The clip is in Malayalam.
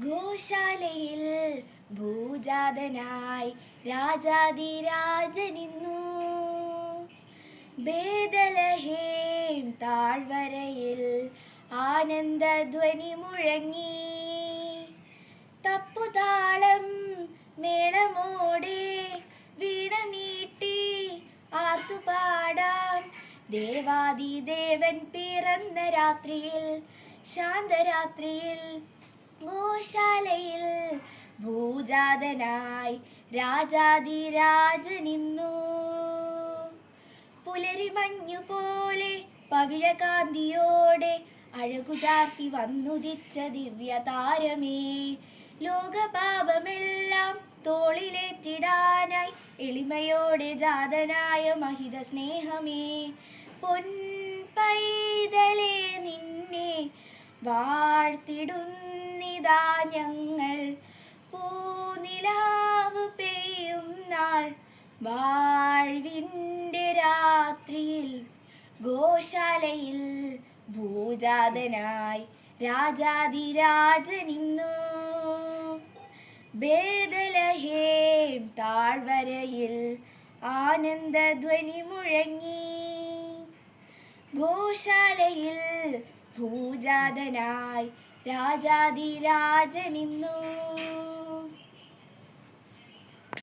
ഗോശാലയിൽ ഭൂജാതനായി രാജാധിരാജനിന്നു. ബേദലഹേം താഴ്വരയിൽ ആനന്ദധ്വനി മുഴങ്ങി. തപ്പുതാളം മേളമോടെ വീണ നീട്ടി ആർത്തുപാടാം. ദേവാദിദേവൻ പിറന്ന രാത്രിയിൽ, ശാന്തരാത്രിയിൽ ഗോശാലയിൽ ഭൂജാതനായി രാജാധിരാജനിന്നു. പുലരിമഞ്ഞുപോലെ പവിഴകാന്തിയോടെ അഴകുചാർത്തി വന്നുദിച്ച ദിവ്യതാരമേ, ലോകപാപമെല്ലാം തോളിലേറ്റിടാനായി എളിമയോടെ ജാതനായ മഹിത സ്നേഹമേ, പൊൻപൈതലേ നിന്നെ വാഴ്ത്തിടുന്നിതാ ഞങ്ങൾ. പൂനിലാവ് പെയ്യും നാൾ വാഴ്വിൻ്റെ രാത്രിയിൽ ഗോശാലയിൽ ഭൂജാതനായി രാജാധിരാജനിന്നു. ബേദലഹേം താഴ്വരയിൽ ആനന്ദധ്വനി മുഴങ്ങി. ഗോശാലയിൽ ഭൂജാതനായി രാജാധിരാജനിന്നു.